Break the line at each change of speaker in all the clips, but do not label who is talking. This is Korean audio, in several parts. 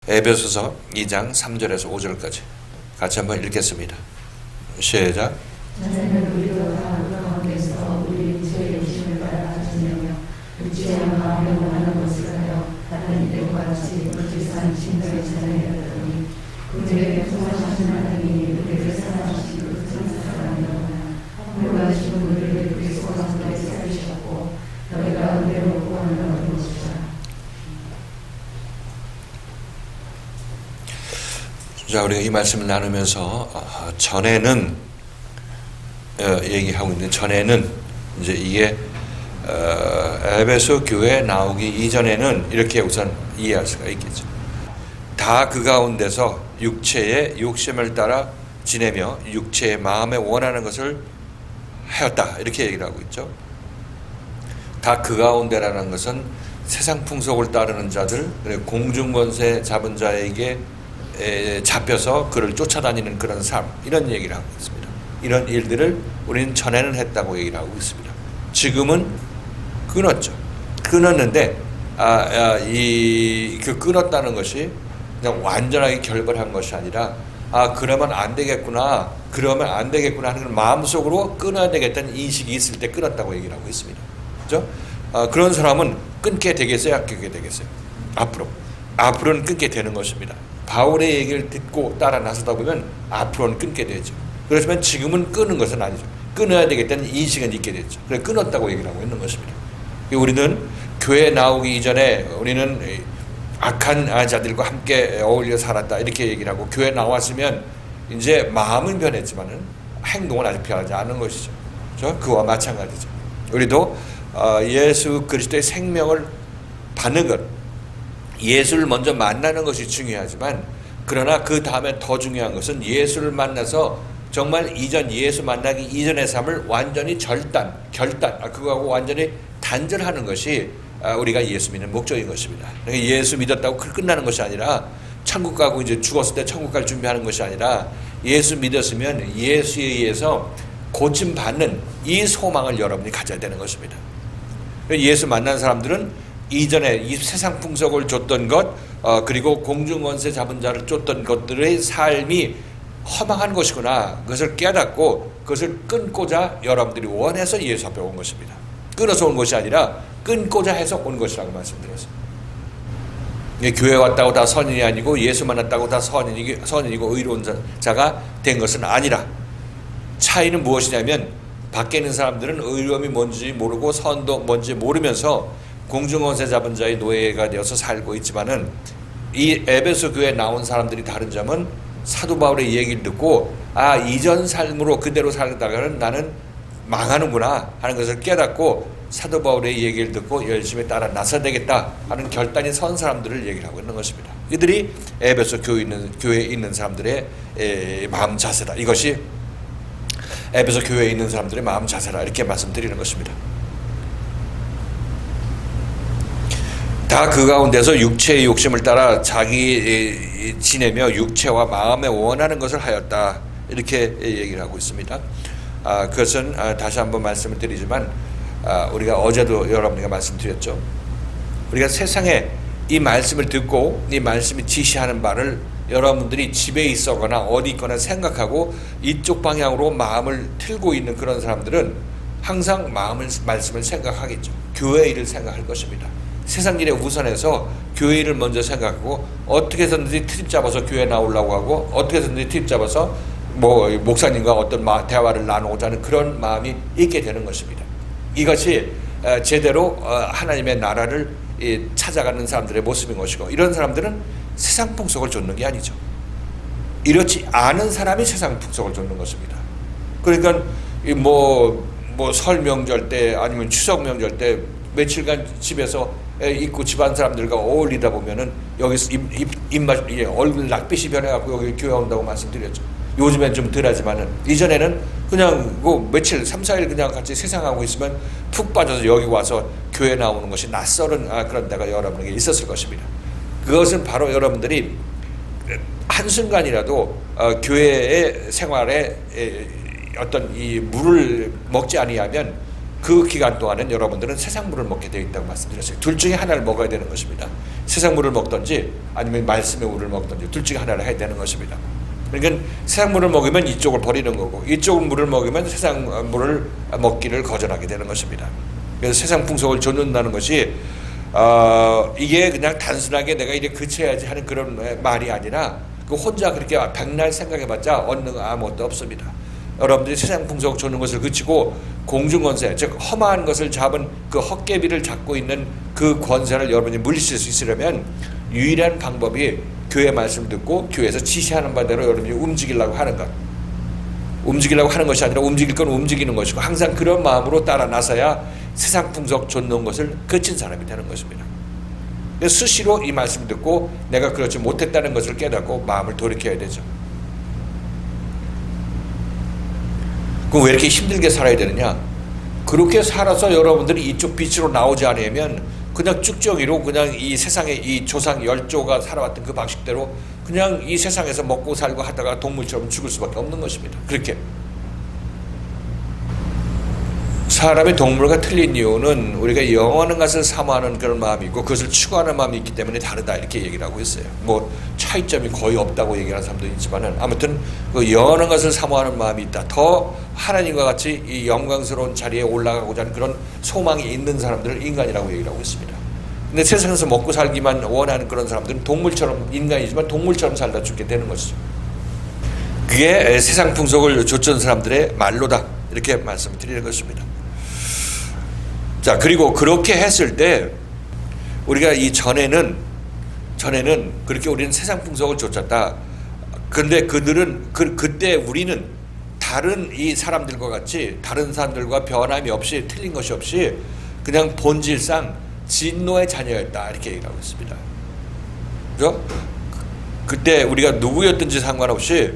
에베소서 2장 3절에서 5절까지 같이 한번 읽겠습니다. 시작.
자네는 우리로 다 가운데서 우리 죄의 욕심을 따라 지내며 육체의 마음에 원하는 것을 하여 다른 이들과 같이 불지산 신들의 자녀였더니 그들에게 통하신 하나님이 그들을 사랑하시고 천사사랑이로나 하늘과 죽은 그들을 그리스도 가운데 살리셨고 너희 가운데로 구원을 얻으시라.
자, 우리가 이 말씀을 나누면서 전에는 얘기하고 있는데, 전에는 이제 이게 에베소 교회 나오기 이전에는 이렇게 우선 이해할 수가 있겠죠. 다 그 가운데서 육체의 욕심을 따라 지내며 육체의 마음에 원하는 것을 하였다, 이렇게 얘기를 하고 있죠. 다 그 가운데라는 것은 세상 풍속을 따르는 자들, 공중권세 잡은 자에게 잡혀서 그를 쫓아다니는 그런 삶, 이런 얘기를 하고 있습니다. 이런 일들을 우리는 전에는 했다고 얘기를 하고 있습니다. 지금은 끊었죠. 끊었는데 그 끊었다는 것이 그냥 완전하게 결별한 것이 아니라 그러면 안 되겠구나, 그러면 안 되겠구나 하는 마음속으로 끊어야 되겠다는 인식이 있을 때 끊었다고 얘기를 하고 있습니다. 그렇죠? 그런 사람은 끊게 되겠어요, 안 끊게 되겠어요? 앞으로는 끊게 되는 것입니다. 바울의 얘기를 듣고 따라 나서다 보면 앞으로는 끊게 되죠. 그렇지만 지금은 끊은 것은 아니죠. 끊어야 되겠다는 인식은 있게 됐죠. 그래서 끊었다고 얘기를 하고 있는 것입니다. 우리는 교회 나오기 이전에 우리는 악한 자들과 함께 어울려 살았다, 이렇게 얘기를 하고, 교회 나왔으면 이제 마음은 변했지만은 행동은 아직 변하지 않은 것이죠. 그렇죠? 그와 마찬가지죠. 우리도 예수 그리스도의 생명을 받는 것, 예수를 먼저 만나는 것이 중요하지만, 그러나 그 다음에 더 중요한 것은 예수를 만나서 정말 예수 만나기 이전의 삶을 완전히 결단, 그거하고 완전히 단절하는 것이 우리가 예수 믿는 목적인 것입니다. 그러니까 예수 믿었다고 끝나는 것이 아니라, 천국 가고 이제 죽었을 때 천국 갈 준비하는 것이 아니라, 예수 믿었으면 예수에 의해서 고침받는 이 소망을 여러분이 가져야 되는 것입니다. 예수 만난 사람들은 이전에 이 세상 풍속을 쫓던 것, 그리고 공중권세 잡은 자를 쫓던 것들의 삶이 허망한 것이구나, 그것을 깨닫고 그것을 끊고자 여러분들이 원해서 예수 앞에 온 것입니다. 끊어서 온 것이 아니라 끊고자 해서 온 것이라고 말씀드렸어요. 교회 왔다고 다 선인이 아니고, 예수 만났다고 다 선인이고 의로운 자가 된 것은 아니라, 차이는 무엇이냐면, 밖에 있는 사람들은 의로움이 뭔지 모르고 선도 뭔지 모르면서 공중권세 잡은 자의 노예가 되어서 살고 있지만은, 이 에베소 교회에 나온 사람들이 다른 점은 사도 바울의 얘기를 듣고 이전 삶으로 그대로 살다가는 나는 망하는구나 하는 것을 깨닫고, 사도 바울의 얘기를 듣고 열심히 따라 나서야 되겠다 하는 결단이 선 사람들을 얘기를 하고 있는 것입니다. 이들이 에베소 교회에 있는 사람들의 마음 자세다. 이것이 에베소 교회에 있는 사람들의 마음 자세라, 이렇게 말씀드리는 것입니다. 다 그 가운데서 육체의 욕심을 따라 자기 지내며 육체와 마음에 원하는 것을 하였다, 이렇게 얘기를 하고 있습니다. 그것은 다시 한번 말씀을 드리지만, 우리가 어제도 여러분에게 말씀드렸죠. 우리가 세상에 이 말씀을 듣고 이 말씀이 지시하는 바를 여러분들이 집에 있거나 어디 있거나 생각하고 이쪽 방향으로 마음을 틀고 있는 그런 사람들은 항상 말씀을 생각하겠죠. 교회 일을 생각할 것입니다. 세상 일에 우선해서 교회 일을 먼저 생각하고, 어떻게 해서든지 트립 잡아서 교회 나오려고 하고, 어떻게 해서든지 트립 잡아서 목사님과 어떤 대화를 나누고자 하는 그런 마음이 있게 되는 것입니다. 이것이 제대로 하나님의 나라를 찾아가는 사람들의 모습인 것이고, 이런 사람들은 세상 풍속을 좇는 게 아니죠. 이렇지 않은 사람이 세상 풍속을 좇는 것입니다. 그러니까 설 명절 때 아니면 추석 명절 때 며칠간 집에서 있고 집안 사람들과 어울리다 보면은 여기서 얼굴 낯빛이 변해갖고 여기 교회 온다고 말씀드렸죠. 요즘엔 좀 덜하지만은, 이전에는 그냥 며칠 3, 4일 그냥 같이 세상하고 있으면 푹 빠져서 여기 와서 교회 나오는 것이 낯설은 그런 데가 여러분에게 있었을 것입니다. 그것은 바로 여러분들이 한순간이라도 교회의 생활에 어떤 이 물을 먹지 아니하면 그 기간 동안은 여러분들은 세상 물을 먹게 되어 있다고 말씀드렸어요. 둘 중에 하나를 먹어야 되는 것입니다. 세상 물을 먹든지 아니면 말씀의 물을 먹든지 둘 중에 하나를 해야 되는 것입니다. 그러니까 세상 물을 먹으면 이쪽을 버리는 거고 이쪽 물을 먹으면 세상 물을 먹기를 거절하게 되는 것입니다. 그래서 세상 풍속을 좇는다는 것이 이게 그냥 단순하게 내가 이래 그쳐야지 하는 그런 말이 아니라 그 혼자 그렇게 백날 생각해봤자 얻는 거 아무것도 없습니다. 여러분들이 세상 풍속 좇는 것을 그치고 공중권세, 즉 험한 것을 잡은 그 헛개비를 잡고 있는 그 권세를 여러분이 물리칠 수 있으려면 유일한 방법이 교회 말씀 듣고 교회에서 지시하는 바대로 여러분이 움직이려고 하는 것. 움직이려고 하는 것이 아니라 움직일 건 움직이는 것이고 항상 그런 마음으로 따라 나서야 세상 풍속 좇는 것을 그친 사람이 되는 것입니다. 그래서 수시로 이 말씀 듣고 내가 그렇지 못했다는 것을 깨닫고 마음을 돌이켜야 되죠. 그럼 왜 이렇게 힘들게 살아야 되느냐? 그렇게 살아서 여러분들이 이쪽 빛으로 나오지 않으면 그냥 쭉정이로 그냥 이 세상의 이 조상 열조가 살아왔던 그 방식대로 그냥 이 세상에서 먹고 살고 하다가 동물처럼 죽을 수밖에 없는 것입니다. 그렇게 사람이 동물과 틀린 이유는 우리가 영원한 것을 사모하는 그런 마음이 있고 그것을 추구하는 마음이 있기 때문에 다르다 이렇게 얘기를 하고 있어요. 뭐 차이점이 거의 없다고 얘기하는 사람도 있지만은 아무튼 그 영원한 것을 사모하는 마음이 있다. 더 하나님과 같이 이 영광스러운 자리에 올라가고자 하는 그런 소망이 있는 사람들을 인간이라고 얘기를 하고 있습니다. 근데 세상에서 먹고 살기만 원하는 그런 사람들은 동물처럼 인간이지만 동물처럼 살다 죽게 되는 것이죠. 그게 세상 풍속을 좇은 사람들의 말로다 이렇게 말씀을 드리는 것입니다. 자, 그리고 그렇게 했을 때 우리가 이 전에는 그렇게 우리는 세상 풍속을 좇았다. 근데 그들은 그때 우리는 다른 이 사람들과 같이 다른 사람들과 변함이 없이 틀린 것이 없이 그냥 본질상 진노의 자녀였다 이렇게 얘기를 하고 있습니다. 그죠? 그때 우리가 누구였든지 상관없이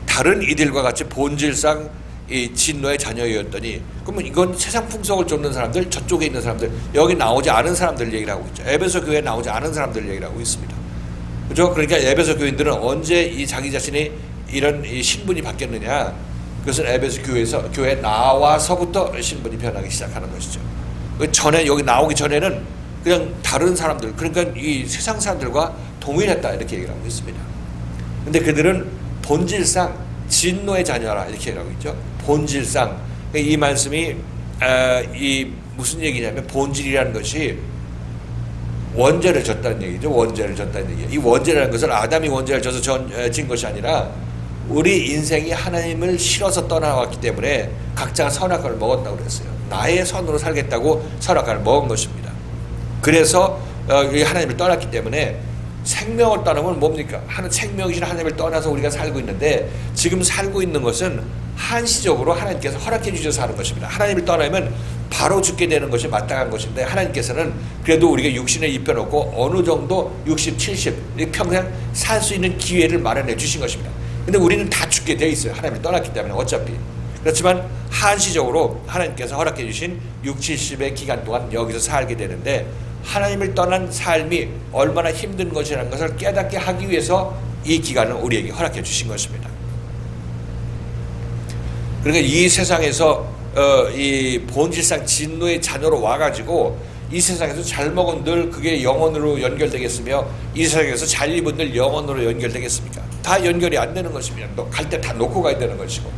다른 이들과 같이 본질상 이 진노의 자녀였더니 그러면 이건 세상 풍속을 좇는 사람들, 저쪽에 있는 사람들, 여기 나오지 않은 사람들 얘기를 하고 있죠. 에베소 교회에 나오지 않은 사람들 얘기를 하고 있습니다. 그죠? 그러니까 에베소 교인들은 언제 이 자기 자신이 이런 이 신분이 바뀌었느냐? 그것은 에베소 교회에 나와서부터 신분이 변하기 시작하는 것이죠. 전에 여기 나오기 전에는 그냥 다른 사람들, 그러니까 이 세상 사람들과 동일했다 이렇게 얘기를 하고 있습니다. 근데 그들은 본질상 진노의 자녀라 이렇게 얘기하고 있죠. 본질상 이 말씀이 이 무슨 얘기냐면 본질이라는 것이 원죄를 졌다는 얘기죠. 원죄를 졌다는 얘기예요. 이 원죄라는 것은 아담이 원죄를 져서 진 것이 아니라 우리 인생이 하나님을 싫어서 떠나왔기 때문에 각자가 선악과를 먹었다고 그랬어요. 나의 선으로 살겠다고 선악과를 먹은 것입니다. 그래서 하나님을 떠났기 때문에 생명을 떠나면 뭡니까? 생명이신 하나님을 떠나서 우리가 살고 있는데 지금 살고 있는 것은 한시적으로 하나님께서 허락해 주셔서 하는 것입니다. 하나님을 떠나면 바로 죽게 되는 것이 마땅한 것인데 하나님께서는 그래도 우리가 육신에 입혀놓고 어느 정도 60, 70 평생 살 수 있는 기회를 마련해 주신 것입니다. 근데 우리는 다 죽게 돼 있어요. 하나님을 떠났기 때문에 어차피. 그렇지만 한시적으로 하나님께서 허락해 주신 60, 70의 기간 동안 여기서 살게 되는데 하나님을 떠난 삶이 얼마나 힘든 것이라는 것을 깨닫게 하기 위해서 이 기간을 우리에게 허락해 주신 것입니다. 그러니까 이 세상에서 이 본질상 진노의 자녀로 와가지고 이 세상에서 잘 먹은 늘 그게 영원으로 연결되겠으며 이 세상에서 잘 입은 늘 영원으로 연결되겠습니까? 다 연결이 안 되는 것입니다. 갈 때 다 놓고 가야 되는 것이고.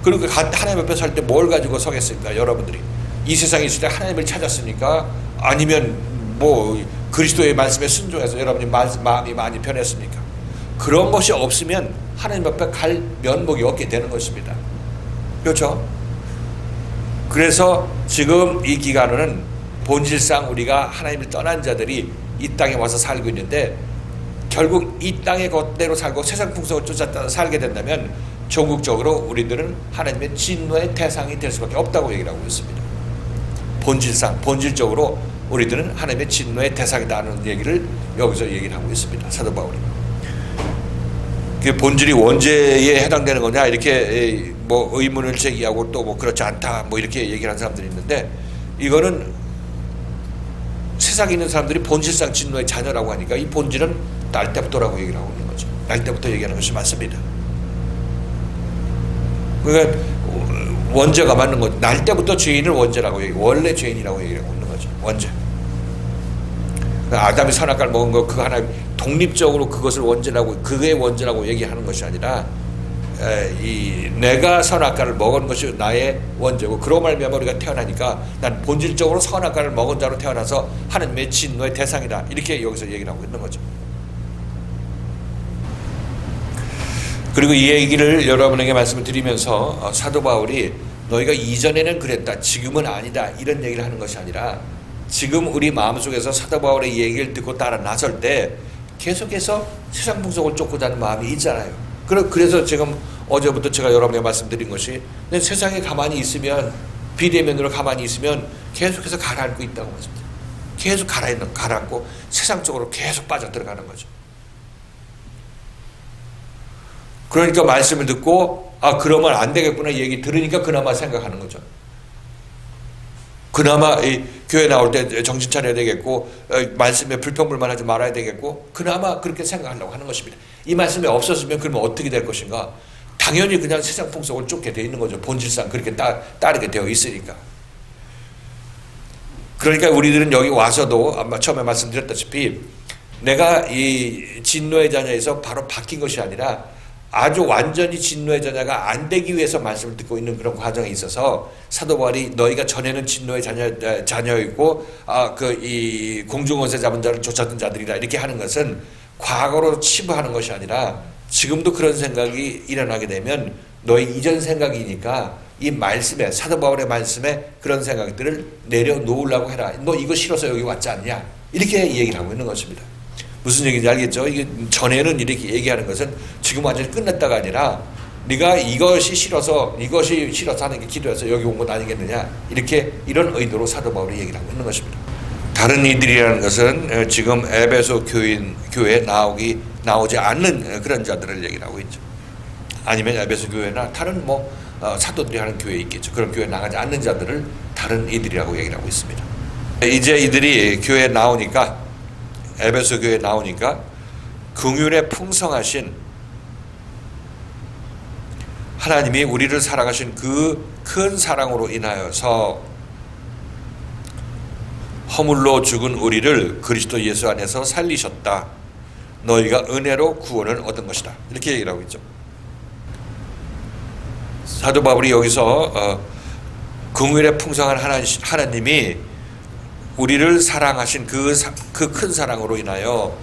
그리고 하나님 앞에 설 때 뭘 가지고 서겠습니까? 여러분들이 이 세상에 있을 때 하나님을 찾았습니까? 아니면 뭐 그리스도의 말씀에 순종해서 여러분이 마음이 많이 변했습니까? 그런 것이 없으면 하나님 앞에 갈 면목이 없게 되는 것입니다. 그렇죠? 그래서 지금 이 기간은 본질상 우리가 하나님을 떠난 자들이 이 땅에 와서 살고 있는데 결국 이 땅의 것대로 살고 세상 풍속을 쫓아 살게 된다면 전국적으로 우리들은 하나님의 진노의 대상이 될 수밖에 없다고 얘기를 하고 있습니다. 본질적으로 우리들은 하나님의 진노의 대상이다는 얘기를 여기서 얘기를 하고 있습니다. 사도 바울이. 그 본질이 원죄에 해당되는 거냐 이렇게 뭐 의문을 제기하고 또 뭐 그렇지 않다 뭐 이렇게 얘기를 하는 사람들이 있는데 이거는 세상에 있는 사람들이 본질상 진노의 자녀라고 하니까 이 본질은 날 때부터라고 얘기를 하고 있는 거죠. 날 때부터 얘기하는 것이 맞습니다. 그러니까 원죄가 맞는 거죠. 날 때부터 죄인을 원죄라고 원래 죄인이라고 얘기하고 있는 거죠. 원죄. 아담이 선악과를 먹은 거 그거 하나 독립적으로 그것을 원죄라고 그게 원죄라고 얘기하는 것이 아니라 내가 선악과를 먹은 것이 나의 원죄고 그로 말미암아 우리가 태어나니까 난 본질적으로 선악과를 먹은 자로 태어나서 하나님의 진노의 대상이다. 이렇게 여기서 얘기를 하고 있는 거죠. 그리고 이 얘기를 여러분에게 말씀을 드리면서 사도 바울이 너희가 이전에는 그랬다 지금은 아니다 이런 얘기를 하는 것이 아니라 지금 우리 마음속에서 사도 바울의 이 얘기를 듣고 따라 나설 때 계속해서 세상 풍속을 쫓고자 하는 마음이 있잖아요. 그래서 지금 어제부터 제가 여러분에게 말씀드린 것이 세상에 가만히 있으면 비대면으로 가만히 있으면 계속해서 가라앉고 있다고 말씀드려요. 계속 가라앉고 세상 쪽으로 계속 빠져들어가는 거죠. 그러니까 말씀을 듣고 그러면 안 되겠구나 얘기 들으니까 그나마 생각하는 거죠. 그나마 이 교회 나올 때 정신 차려야 되겠고 말씀에 불평불만하지 말아야 되겠고 그나마 그렇게 생각하려고 하는 것입니다. 이 말씀이 없었으면 그러면 어떻게 될 것인가? 당연히 그냥 세상 풍속을 쫓게 되어 있는 거죠. 본질상 그렇게 따르게 되어 있으니까. 그러니까 우리들은 여기 와서도 아마 처음에 말씀드렸다시피 내가 이 진노의 자녀에서 바로 바뀐 것이 아니라 아주 완전히 진노의 자녀가 안 되기 위해서 말씀을 듣고 있는 그런 과정에 있어서 사도 바울이 너희가 전에는 진노의 자녀였고 이 공중원세 잡은 자를 쫓았던 자들이라 이렇게 하는 것은 과거로 치부하는 것이 아니라 지금도 그런 생각이 일어나게 되면 너희 이전 생각이니까 이 말씀에 사도 바울의 말씀에 그런 생각들을 내려놓으려고 해라. 너 이거 싫어서 여기 왔지 않냐? 이렇게 얘기를 하고 있는 것입니다. 무슨 얘기인지 알겠죠? 이게 전에는 이렇게 얘기하는 것은 지금 완전히 끝났다가 아니라 네가 이것이 싫어서 하는 게 기도해서 여기 온 것 아니겠느냐 이런 의도로 사도 바울이 얘기를 하고 있는 것입니다. 다른 이들이라는 것은 지금 에베소 교회에 나오지 않는 그런 자들을 얘기를 하고 있죠. 아니면 에베소 교회나 다른 사도들이 하는 교회에 있겠죠. 그런 교회에 나가지 않는 자들을 다른 이들이라고 얘기를 하고 있습니다. 이제 이들이 교회에 나오니까 에베소 교회에 나오니까 긍휼에 풍성하신 하나님이 우리를 사랑하신 그 큰 사랑으로 인하여서 허물로 죽은 우리를 그리스도 예수 안에서 살리셨다. 너희가 은혜로 구원을 얻은 것이다. 이렇게 얘기를 하고 있죠. 사도 바울이 여기서 긍휼에 풍성한 하나님이 우리를 사랑하신 그 큰 사랑으로 인하여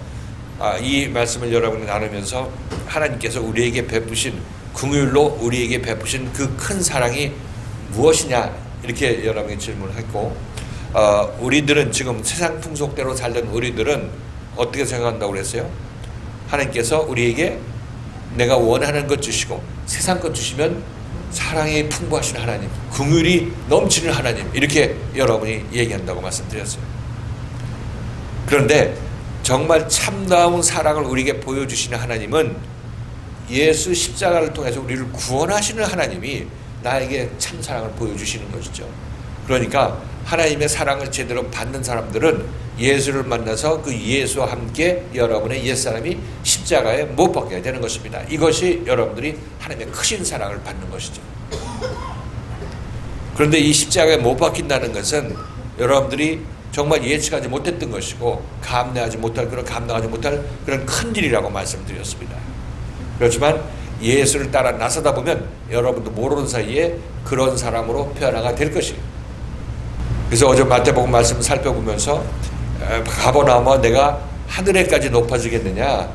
이 말씀을 여러분이 나누면서 하나님께서 우리에게 베푸신 긍휼로 우리에게 베푸신 그 큰 사랑이 무엇이냐 이렇게 여러분이 질문을 했고 우리들은 지금 세상 풍속대로 살던 우리들은 어떻게 생각한다고 그랬어요? 하나님께서 우리에게 내가 원하는 것 주시고 세상 것 주시면 사랑이 풍부하신 하나님, 긍휼이 넘치는 하나님 이렇게 여러분이 얘기한다고 말씀드렸어요. 그런데 정말 참다운 사랑을 우리에게 보여주시는 하나님은 예수 십자가를 통해서 우리를 구원하시는 하나님이 나에게 참 사랑을 보여주시는 것이죠. 그러니까 하나님의 사랑을 제대로 받는 사람들은 예수를 만나서 그 예수와 함께 여러분의 옛사람이 십자가에 못 박혀야 되는 것입니다. 이것이 여러분들이 하나님의 크신 사랑을 받는 것이죠. 그런데 이 십자가에 못 박힌다는 것은 여러분들이 정말 예측하지 못했던 것이고 감당하지 못할 그런 큰 일이라고 말씀드렸습니다. 그렇지만 예수를 따라 나서다 보면 여러분도 모르는 사이에 그런 사람으로 변화가 될 것이에요. 그래서 어제 마태복음 말씀을 살펴보면서 가버나움아 내가 하늘에까지 높아지겠느냐?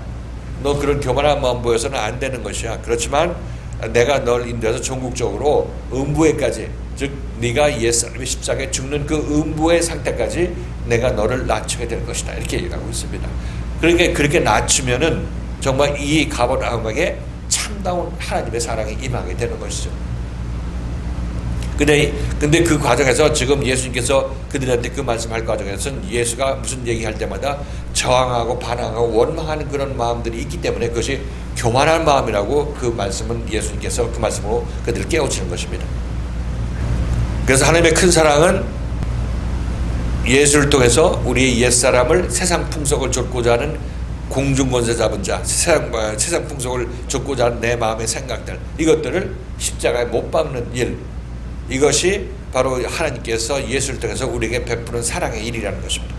너 그런 교만한 마음 보여서는 안 되는 것이야. 그렇지만 내가 널 인도해서 전국적으로 음부에까지, 즉 네가 옛사람의 십자가에 죽는 그 음부의 상태까지 내가 너를 낮추게 될 것이다. 이렇게 얘기하고 있습니다. 그러니까 그렇게 낮추면은 정말 이 가버나움에게 참다운 하나님의 사랑이 임하게 되는 것이죠. 근데 그 과정에서 지금 예수님께서 그들한테 그 말씀할 과정에서는 예수가 무슨 얘기할 때마다 저항하고 반항하고 원망하는 그런 마음들이 있기 때문에 그것이 교만한 마음이라고 그 말씀은 예수님께서 그 말씀으로 그들을 깨우치는 것입니다. 그래서 하나님의 큰 사랑은 예수를 통해서 우리의 옛사람을 세상 풍속을 좇고자 하는 공중권세 잡은 자, 세상 풍속을 좇고자 하는 내 마음의 생각들, 이것들을 십자가에 못 박는 일, 이것이 바로 하나님께서 예수를 통해서 우리에게 베푸는 사랑의 일이라는 것입니다.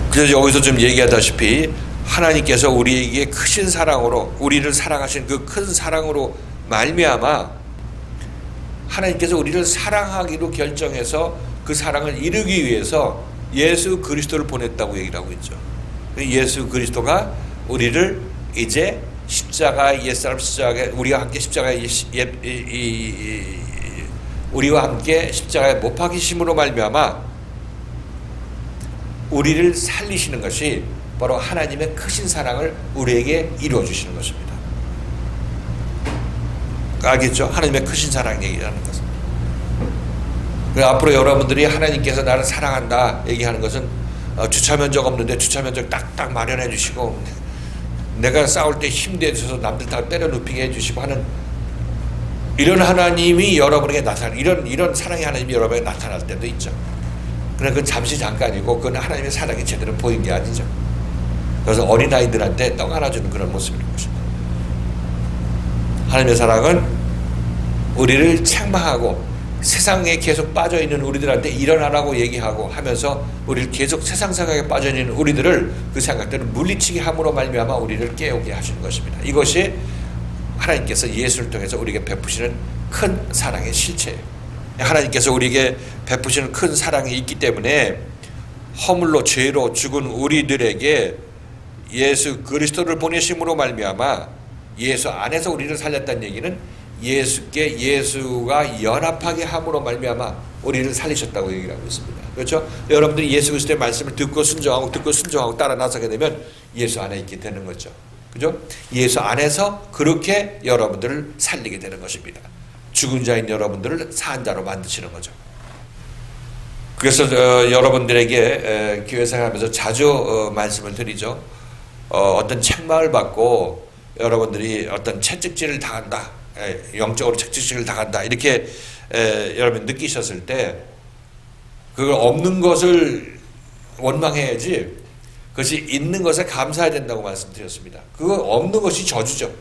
그래서 여기서 좀 얘기하다시피 하나님께서 우리에게 크신 사랑으로 우리를 사랑하신 그 큰 사랑으로 말미암아 하나님께서 우리를 사랑하기로 결정해서 그 사랑을 이루기 위해서 예수 그리스도를 보냈다고 얘기를 하고 있죠. 예수 그리스도가 우리를 이제 십자가의 옛사람 십자가에 우리와 함께 우리와 함께 십자가에 못 박히심으로 말미암아 우리를 살리시는 것이 바로 하나님의 크신 사랑을 우리에게 이루어 주시는 것입니다. 알겠죠? 하나님의 크신 사랑 얘기하는 것은. 앞으로 여러분들이 하나님께서 나를 사랑한다 얘기하는 것은 주차 면적 없는데 주차 면적 딱딱 마련해 주시고 내가 싸울 때 힘내주셔서 남들 다 때려 눕히게 해주시고 하는 이런 하나님이 여러분에게 이런 사랑의 하나님이 여러분에게 나타날 때도 있죠. 그러나 그건 잠시 잠깐이고 그건 하나님의 사랑이 제대로 보인 게 아니죠. 그래서 어린아이들한테 떡 하나 주는 그런 모습인 것입니다. 하나님의 사랑은 우리를 책망하고 세상에 계속 빠져있는 우리들한테 일어나라고 얘기하고 하면서 우리를 계속 세상 생각에 빠져있는 우리들을 그 생각들을 물리치게 함으로 말미암아 우리를 깨우게 하시는 것입니다. 이것이 하나님께서 예수를 통해서 우리에게 베푸시는 큰 사랑의 실체예요. 하나님께서 우리에게 베푸시는 큰 사랑이 있기 때문에 허물로 죄로 죽은 우리들에게 예수 그리스도를 보내심으로 말미암아 예수 안에서 우리를 살렸다는 얘기는 예수가 연합하게 함으로 말미암아 우리를 살리셨다고 얘기를 하고 있습니다. 그렇죠? 여러분들이 예수 그리스도의 말씀을 듣고 순종하고 따라 나서게 되면 예수 안에 있게 되는 거죠. 그죠? 예수 안에서 그렇게 여러분들을 살리게 되는 것입니다. 죽은 자인 여러분들을 산 자로 만드시는 거죠. 그래서 여러분들에게 교회 생활하면서 자주 말씀을 드리죠. 어떤 책망을 받고 여러분들이 어떤 채찍질을 당한다, 영적으로 채찍질을 당한다 이렇게 여러분 느끼셨을 때 그걸 없는 것을 원망해야지 그것이 있는 것에 감사해야 된다고 말씀드렸습니다. 그거 없는 것이 저주죠.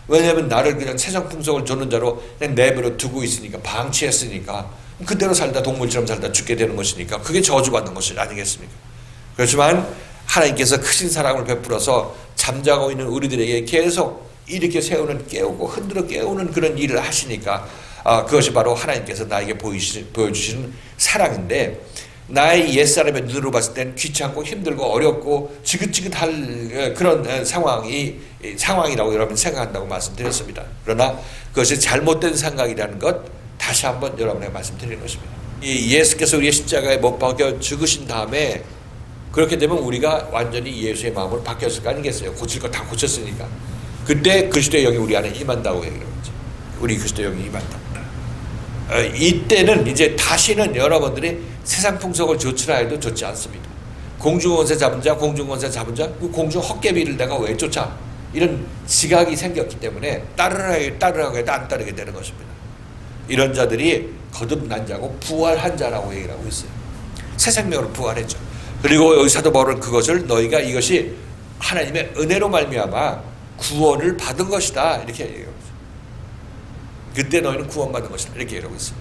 왜냐하면 나를 그냥 세상 풍속을 줬는 자로 그냥 내버려 두고 있으니까, 방치했으니까 그대로 살다 동물처럼 살다 죽게 되는 것이니까 그게 저주받는 것이 아니겠습니까? 그렇지만 하나님께서 크신 사랑을 베풀어서 잠자고 있는 우리들에게 계속 일으켜 세우는, 깨우고 흔들어 깨우는 그런 일을 하시니까 그것이 바로 하나님께서 나에게 보여주시는 사랑인데, 나의 옛사람의 눈으로 봤을 땐 귀찮고 힘들고 어렵고 지긋지긋할 그런 상황이라고 여러분 생각한다고 말씀드렸습니다. 그러나 그것이 잘못된 생각이라는 것 다시 한번 여러분에게 말씀드리는 것입니다. 이 예수께서 우리의 십자가에 못 박혀 죽으신 다음에 그렇게 되면 우리가 완전히 예수의 마음으로 바뀌었을 거 아니겠어요? 고칠 거 다 고쳤으니까. 그때 그리스도의 영이 우리 안에 임한다고 얘기를 하죠. 우리 그리스도의 영이 임한다. 이때는 이제 다시는 여러분들이 세상 풍속을 좇으라 해도 좋지 않습니다. 공중원세 잡은 자, 그 공중 헛개비를 내가 왜 쫓아? 이런 지각이 생겼기 때문에 따르라고 해도 안 따르게 되는 것입니다. 이런 자들이 거듭난 자고 부활한 자라고 얘기를 하고 있어요. 새 생명으로 부활했죠. 그리고 여기 사도 바울은 그것을 너희가 이것이 하나님의 은혜로 말미암아 구원을 받은 것이다 이렇게 얘기해요. 그때 너희는 구원받은 것이다 이렇게 얘기하고 있어요.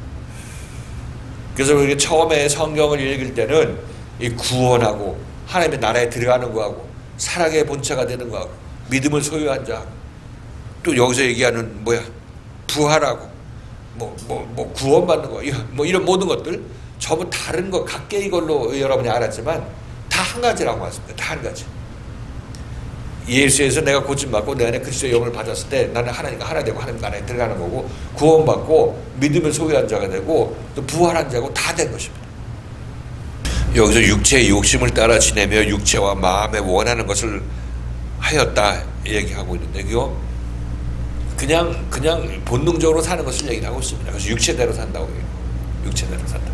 그래서 우리가 처음에 성경을 읽을 때는 이 구원하고 하나님의 나라에 들어가는 거하고 사랑의 본체가 되는 거하고 믿음을 소유한 자, 또 여기서 얘기하는 부활하고 구원받는 거, 이런 모든 것들 전부 다른 거 각계의 걸로 여러분이 알았지만 다 한 가지라고 말씀드립니다. 다 한 가지. 예수에서 내가 고침받고 내 안에 그리스도의 영을 받았을 때 나는 하나님과 하나 되고 하나님 나라에 들어가는 거고, 구원받고 믿음을 소유한 자가 되고 또 부활한 자고 다 된 것입니다. 여기서 육체의 욕심을 따라 지내며 육체와 마음에 원하는 것을 하였다 얘기하고 있는데, 그거 그냥 본능적으로 사는 것을 얘기를 하고 있습니다. 그래서 육체대로 산다고 해요. 육체대로 산다.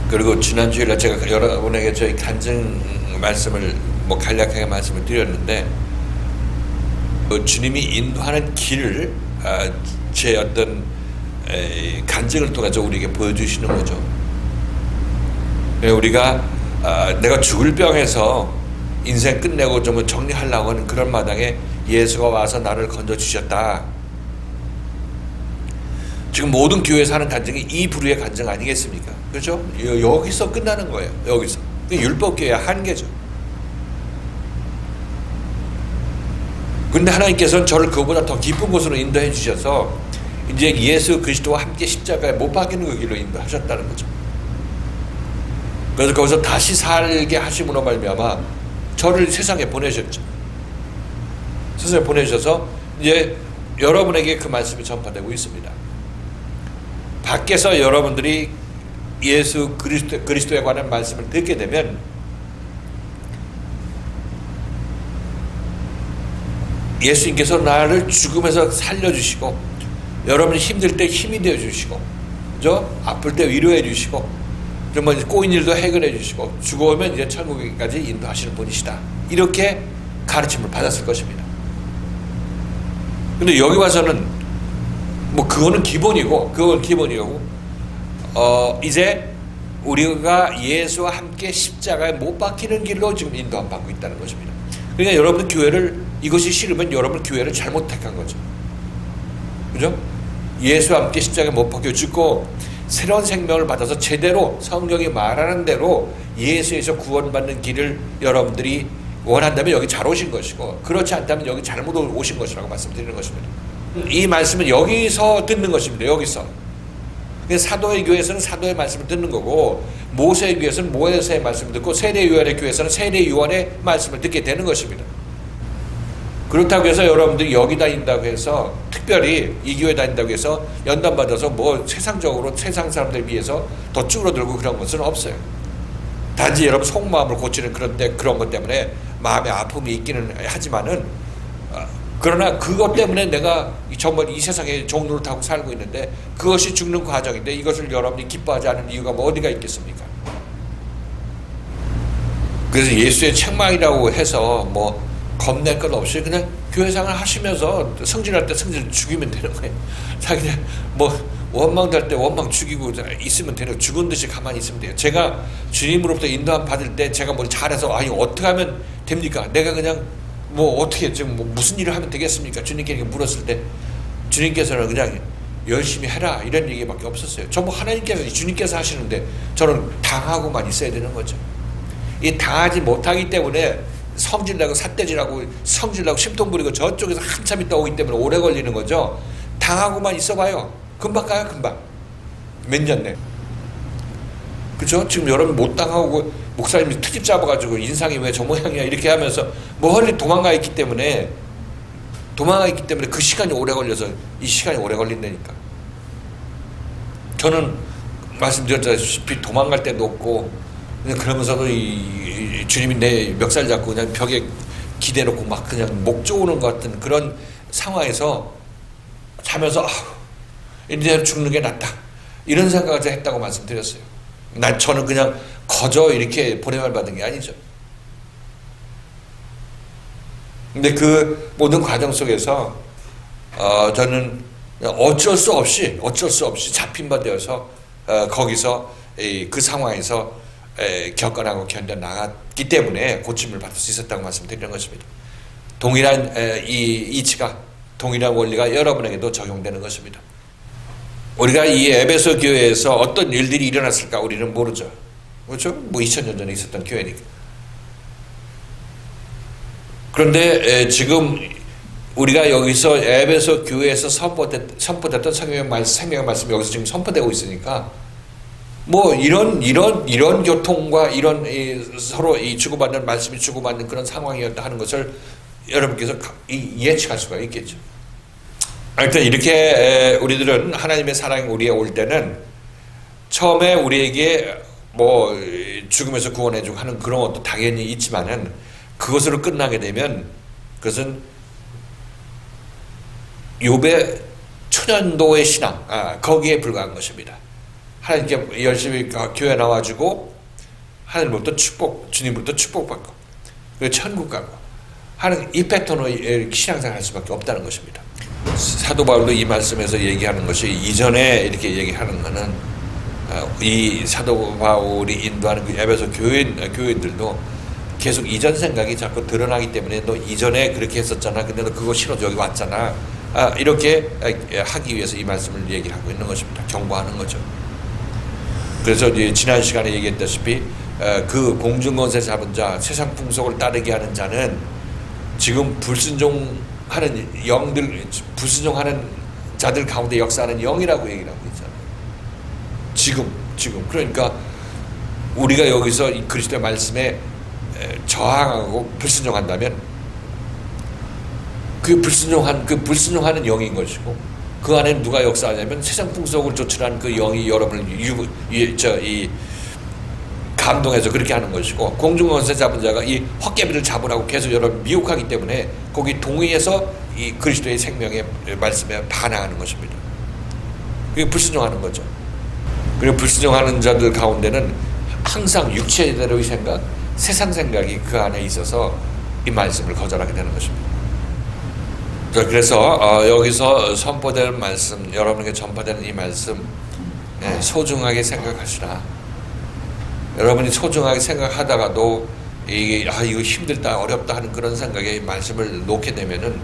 그리고 지난 주일에 제가 여러분에게 저희 간증 말씀을 간략하게 말씀을 드렸는데, 주님이 인도하는 길을 제 어떤 간증을 통해서 우리에게 보여주시는 거죠. 우리가 내가 죽을 병에서 인생 끝내고 좀 정리하려고 하는 그런 마당에 예수가 와서 나를 건져주셨다. 지금 모든 교회에서 하는 간증이 이 부류의 간증 아니겠습니까? 그렇죠? 여기서 끝나는 거예요. 여기서. 율법교회의 한계죠. 근데 하나님께서는 저를 그보다 더 깊은 곳으로 인도해 주셔서 이제 예수 그리스도와 함께 십자가에 못 박히는 그 길로 인도하셨다는 거죠. 그래서 거기서 다시 살게 하심으로 말미암아 저를 세상에 보내셨죠. 세상에 보내셔서 이제 여러분에게 그 말씀이 전파되고 있습니다. 밖에서 여러분들이 예수 그리스도에 관한 말씀을 듣게 되면 예수님께서 나를 죽음에서 살려주시고 여러분이 힘들 때 힘이 되어주시고 아플 때 위로해 주시고 정말 꼬인 일도 해결해 주시고 죽어오면 이제 천국에까지 인도하시는 분이시다. 이렇게 가르침을 받았을 것입니다. 근데 여기 와서는 뭐 그건 기본이고 이제 우리가 예수와 함께 십자가에 못 박히는 길로 지금 인도 안 받고 있다는 것입니다. 그러니까 여러분 교회를 이것이 싫으면 여러분 교회를 잘못 택한 거죠. 그죠? 예수와 함께 십자가에 못 박혀 죽고 새로운 생명을 받아서 제대로 성경이 말하는 대로 예수에서 구원받는 길을 여러분들이 원한다면 여기 잘 오신 것이고 그렇지 않다면 여기 잘못 오신 것이라고 말씀드리는 것입니다. 이 말씀은 여기서 듣는 것입니다. 여기서. 사도의 교회에서는 사도의 말씀을 듣는 거고 모세의 교회에서는 모세의 말씀을 듣고 세례요한의 교회에서는 세례요한의 말씀을 듣게 되는 것입니다. 그렇다고 해서 여러분들이 여기 다닌다고 해서 특별히 이 교회 다닌다고 해서 연단받아서 뭐 세상적으로 세상 사람들에 비해서 더 쭈그러들고 그런 것은 없어요. 단지 여러분 속마음을 고치는 그런 것 때문에 마음의 아픔이 있기는 하지만은 그러나 그것 때문에 내가 정말 이 세상에 종로를 타고 살고 있는데 그것이 죽는 과정인데 이것을 여러분이 기뻐하지 않은 이유가 뭐 어디가 있겠습니까? 그래서 예수의 책망이라고 해서 뭐 겁낼 것 없이 그냥 교회생활 하시면서 성질할 때 성질 죽이면 되는 거예요. 자기들 뭐 원망될 때 원망 죽이고 있으면 되는 거예요. 죽은 듯이 가만히 있으면 돼요. 제가 주님으로부터 인도함 받을 때 제가 뭐 잘해서 아니 어떻게 하면 됩니까? 내가 그냥 뭐 어떻게 지금 뭐 무슨 일을 하면 되겠습니까? 주님께 물었을 때 주님께서는 그냥 열심히 해라 이런 얘기밖에 없었어요. 전부 하나님께서 주님께서 하시는데 저는 당하고만 있어야 되는 거죠. 이 당하지 못하기 때문에 성질나고 삿대질하고 성질나고 심통 부리고 저쪽에서 한참 있다 오기 때문에 오래 걸리는 거죠. 당하고만 있어봐요. 금방 가요. 금방. 몇 년 내. 그렇죠? 지금 여러분 못 당하고 목사님이 트집 잡아가지고 인상이 왜 저 모양이야 이렇게 하면서 멀리 도망가 있기 때문에 그 시간이 오래 걸려서 이 시간이 오래 걸린다니까. 저는 말씀드렸다시피 도망갈 때도 없고 그냥 그러면서도 이 주님이 내 멱살 잡고 그냥 벽에 기대놓고 막 그냥 목 조우는 것 같은 그런 상황에서 자면서 이제 죽는 게 낫다 이런 생각을 했다고 말씀드렸어요. 저는 그냥 거저 이렇게 보냄을 받은 게 아니죠. 근데 그 모든 과정 속에서 저는 어쩔 수 없이 잡힌 바 되어서 거기서 그 상황에서 겪어나고 견뎌나갔기 때문에 고침을 받을 수 있었다고 말씀드리는 것입니다. 동일한 이치가 동일한 원리가 여러분에게도 적용되는 것입니다. 우리가 이 에베소 교회에서 어떤 일들이 일어났을까 우리는 모르죠. 그렇죠? 뭐 2000년 전에 있었던 교회니까. 그런데 지금 우리가 여기서 에베소 교회에서 선포됐던 생명의 말씀이 여기서 지금 선포되고 있으니까 뭐 이런 교통과 이런 서로 이 주고받는 말씀이 주고받는 그런 상황이었다 하는 것을 여러분께서 예측할 수가 있겠죠. 하여튼 이렇게 우리들은 하나님의 사랑이 우리에 올 때는 처음에 우리에게 뭐 죽음에서 구원해주고 하는 그런 것도 당연히 있지만은 그것으로 끝나게 되면 그것은 욥의 초년도의 신앙 거기에 불과한 것입니다. 하나님께 열심히 교회 나와주고 하나님으로부터 주님으로부터 축복받고 그리고 천국 가고 하는 이 패턴으로 신앙생활 할 수밖에 없다는 것입니다. 사도 바울도 이 말씀에서 얘기하는 것이 이전에 이렇게 얘기하는 것은 이 사도 바울이 인도하는 그 에베소 교인들도 계속 이전 생각이 자꾸 드러나기 때문에 너 이전에 그렇게 했었잖아. 근데 너 그거 싫어서 여기 왔잖아. 이렇게 하기 위해서 이 말씀을 얘기를 하고 있는 것입니다. 경고하는 거죠. 그래서 이제 지난 시간에 얘기했다시피 그 공중권세 잡은 자, 세상 풍속을 따르게 하는 자는 지금 불순종하는 영들, 불순종하는 자들 가운데 역사하는 영이라고 얘기를 하고 있잖아요. 지금 그러니까 우리가 여기서 이 그리스도의 말씀에 저항하고 불순종한다면 그 불순종하는 영인 것이고 그 안에 누가 역사하냐면 세상 풍속을 쫓으라는 그 영이 여러분을 감동해서 그렇게 하는 것이고 공중권세 잡은 자가 이 헛개비를 잡으라고 계속 여러분 미혹하기 때문에 거기 동의해서 이 그리스도의 생명의 말씀에 반항하는 것입니다. 그게 불순종하는 거죠. 그리고 불순종하는 자들 가운데는 항상 육체대로의 생각, 세상 생각이 그 안에 있어서 이 말씀을 거절하게 되는 것입니다. 그래서 여기서 선포될 말씀, 여러분에게 전파되는 이 말씀 소중하게 생각하시라. 여러분이 소중하게 생각하다가도 이거 힘들다 어렵다 하는 그런 생각에 말씀을 놓게 되면은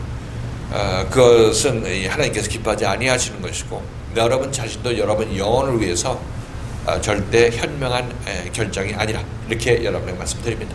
그것은 하나님께서 기뻐하지 아니하시는 것이고 여러분 자신도 여러분 영혼을 위해서 절대 현명한 결정이 아니라 이렇게 여러분에게 말씀드립니다.